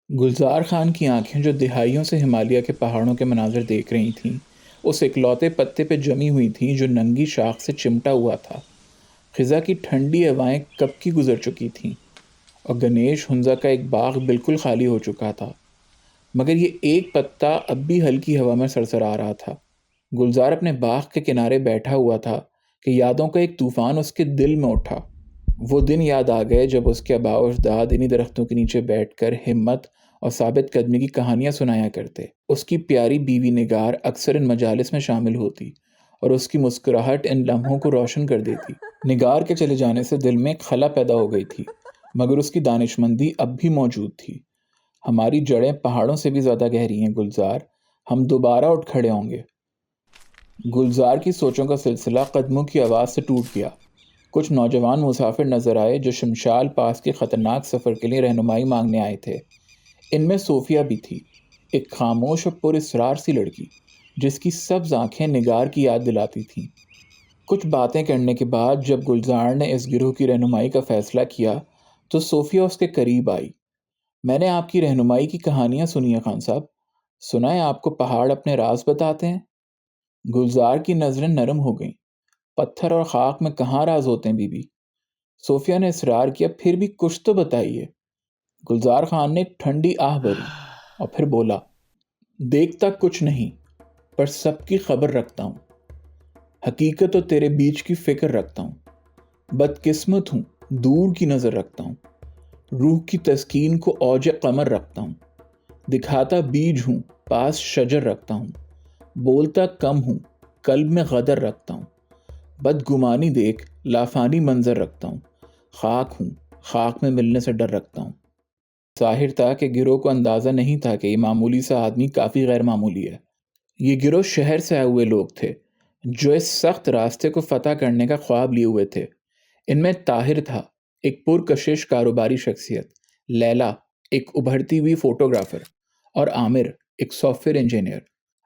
گلزار خان کی آنکھیں جو دہائیوں سے ہمالیہ کے پہاڑوں کے مناظر دیکھ رہی تھیں، اس اکلوتے پتے پہ جمی ہوئی تھیں جو ننگی شاخ سے چمٹا ہوا تھا۔ خزاں کی ٹھنڈی ہوائیں کب کی گزر چکی تھیں اور گنیش ہنزا کا ایک باغ بالکل خالی ہو چکا تھا، مگر یہ ایک پتا اب بھی ہلکی ہوا میں سرسرا رہا تھا۔ گلزار اپنے باغ کے کنارے بیٹھا ہوا تھا کہ یادوں کا ایک طوفان اس کے دل میں اٹھا۔ وہ دن یاد آ گئے جب اس کے آباء و اجداد انہی درختوں کے نیچے بیٹھ کر ہمت اور ثابت قدمی کی کہانیاں سنایا کرتے۔ اس کی پیاری بیوی نگار اکثر ان مجالس میں شامل ہوتی اور اس کی مسکراہٹ ان لمحوں کو روشن کر دیتی۔ نگار کے چلے جانے سے دل میں ایک خلا پیدا ہو گئی تھی، مگر اس کی دانشمندی اب بھی موجود تھی۔ ہماری جڑیں پہاڑوں سے بھی زیادہ گہری ہیں گلزار، ہم دوبارہ اٹھ کھڑے ہوں گے۔ گلزار کی سوچوں کا سلسلہ قدموں کی آواز سے ٹوٹ گیا۔ کچھ نوجوان مسافر نظر آئے جو شمشال پاس کے خطرناک سفر کے لیے رہنمائی مانگنے آئے تھے۔ ان میں صوفیہ بھی تھی، ایک خاموش اور پراسرار سی لڑکی جس کی سبز آنکھیں نگار کی یاد دلاتی تھیں۔ کچھ باتیں کرنے کے بعد جب گلزار نے اس گروہ کی رہنمائی کا فیصلہ کیا تو صوفیہ اس کے قریب آئی۔ میں نے آپ کی رہنمائی کی کہانیاں سنی ہیں خان صاحب، سنا ہے آپ کو پہاڑ اپنے راز بتاتے ہیں؟ گلزار کی نظریں نرم ہو گئیں۔ پتھر اور خاک میں کہاں راز ہوتے ہیں بی بی؟ صوفیہ نے اصرار کیا، پھر بھی کچھ تو بتائیے۔ گلزار خان نے ایک ٹھنڈی آہ بھری اور پھر بولا، دیکھتا کچھ نہیں پر سب کی خبر رکھتا ہوں، حقیقت اور تیرے بیچ کی فکر رکھتا ہوں، بدقسمت ہوں دور کی نظر رکھتا ہوں، روح کی تسکین کو اوج قمر رکھتا ہوں، دکھاتا بیج ہوں پاس شجر رکھتا ہوں، بولتا کم ہوں قلب میں غدر رکھتا ہوں، بدگمانی دیکھ لافانی منظر رکھتا ہوں، خاک ہوں خاک میں ملنے سے ڈر رکھتا ہوں۔ ظاہر تھا کہ گروہ کو اندازہ نہیں تھا کہ یہ معمولی سا آدمی کافی غیر معمولی ہے۔ یہ گروہ شہر سے آئے ہوئے لوگ تھے جو اس سخت راستے کو فتح کرنے کا خواب لیے ہوئے تھے۔ ان میں طاہر تھا، ایک پرکشش کاروباری شخصیت، لیلا ایک ابھرتی ہوئی فوٹوگرافر، اور عامر ایک سافٹ ویئر انجینئر۔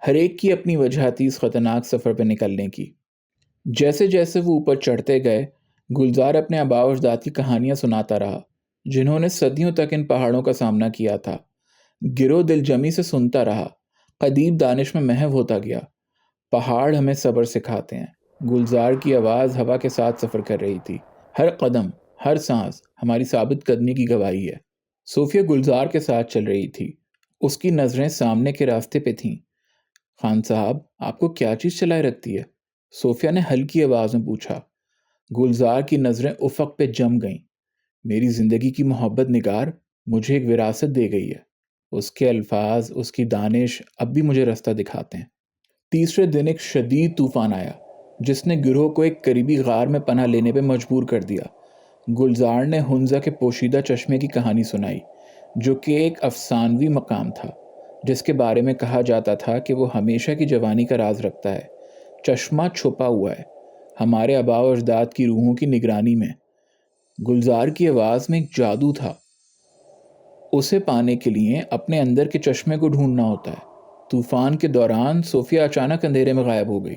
ہر ایک کی اپنی وجہ تھی اس خطرناک سفر پہ نکلنے کی۔ جیسے جیسے وہ اوپر چڑھتے گئے، گلزار اپنے آباء و اجداد کی کہانیاں سناتا رہا جنہوں نے صدیوں تک ان پہاڑوں کا سامنا کیا تھا۔ گروہ دل جمی سے سنتا رہا، قدیم دانش میں محو ہوتا گیا۔ پہاڑ ہمیں صبر سکھاتے ہیں۔ گلزار کی آواز ہوا کے ساتھ سفر کر رہی تھی، ہر قدم ہر سانس ہماری ثابت قدمی کی گواہی ہے۔ صوفیہ گلزار کے ساتھ چل رہی تھی، اس کی نظریں سامنے کے راستے پہ تھیں۔ خان صاحب، آپ کو کیا چیز چلائے رکھتی ہے؟ صوفیہ نے ہلکی آواز میں پوچھا۔ گلزار کی نظریں افق پہ جم گئیں۔ میری زندگی کی محبت نگار مجھے ایک وراثت دے گئی ہے۔ اس کے الفاظ، اس کی دانش اب بھی مجھے راستہ دکھاتے ہیں۔ تیسرے دن ایک شدید طوفان آیا جس نے گروہ کو ایک قریبی غار میں پناہ لینے پہ مجبور کر دیا۔ گلزار نے ہنزا کے پوشیدہ چشمے کی کہانی سنائی جو کہ ایک افسانوی مقام تھا جس کے بارے میں کہا جاتا تھا کہ وہ ہمیشہ کی جوانی کا راز رکھتا ہے۔ چشمہ چھپا ہوا ہے ہمارے آباء و اجداد کی روحوں کی نگرانی میں۔ گلزار کی آواز میں ایک جادو تھا، اسے پانے کے لیے اپنے اندر کے چشمے کو ڈھونڈنا ہوتا ہے۔ طوفان کے دوران صوفیہ اچانک اندھیرے میں غائب ہو گئی۔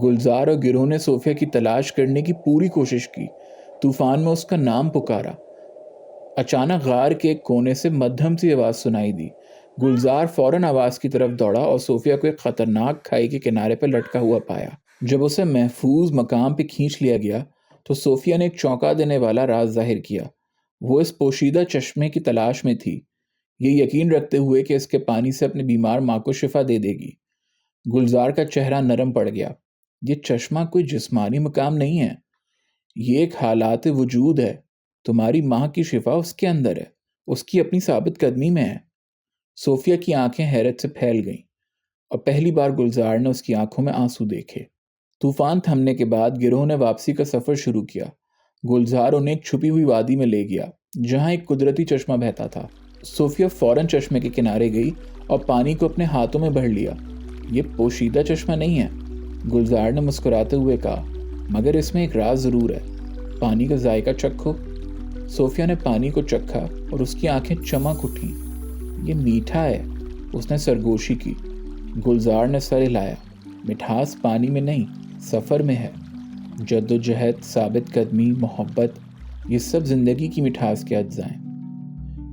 گلزار اور گروہ نے صوفیہ کی تلاش کرنے کی پوری کوشش کی، طوفان میں اس کا نام پکارا۔ اچانک غار کے ایک کونے سے مدھم سی آواز سنائی دی۔ گلزار فوراً آواز کی طرف دوڑا اور صوفیہ کو ایک خطرناک کھائی کے کنارے پر لٹکا ہوا پایا۔ جب اسے محفوظ مقام پہ کھینچ لیا گیا تو صوفیہ نے ایک چونکا دینے والا راز ظاہر کیا۔ وہ اس پوشیدہ چشمے کی تلاش میں تھی، یہ یقین رکھتے ہوئے کہ اس کے پانی سے اپنے بیمار ماں کو شفا دے دے گی۔ گلزار کا چہرہ نرم پڑ گیا۔ یہ چشمہ کوئی جسمانی مقام نہیں ہے، یہ ایک حالات وجود ہے۔ تمہاری ماں کی شفا اس کے اندر ہے، اس کی اپنی ثابت قدمی میں ہے۔ صوفیہ کی آنکھیں حیرت سے پھیل گئیں اور پہلی بار گلزار نے اس کی آنکھوں میں آنسو دیکھے۔ طوفان تھمنے کے بعد گروہ نے واپسی کا سفر شروع کیا۔ گلزار انہیں ایک چھپی ہوئی وادی میں لے گیا جہاں ایک قدرتی چشمہ بہتا تھا۔ صوفیہ فوراً چشمے کے کنارے گئی اور پانی کو اپنے ہاتھوں میں بھر لیا۔ یہ پوشیدہ چشمہ نہیں ہے، گلزار نے مسکراتے ہوئے کہا، مگر اس میں ایک راز ضرور ہے۔ پانی کا ذائقہ چکھو۔ صوفیہ نے پانی کو چکھا اور اس کی آنکھیں چمک اٹھیں۔ یہ میٹھا ہے، اس نے سرگوشی کی۔ گلزار نے سر ہلایا۔ مٹھاس پانی میں نہیں، سفر میں ہے۔ جد و جہد، ثابت قدمی، محبت، یہ سب زندگی کی مٹھاس کے اجزاء ہیں۔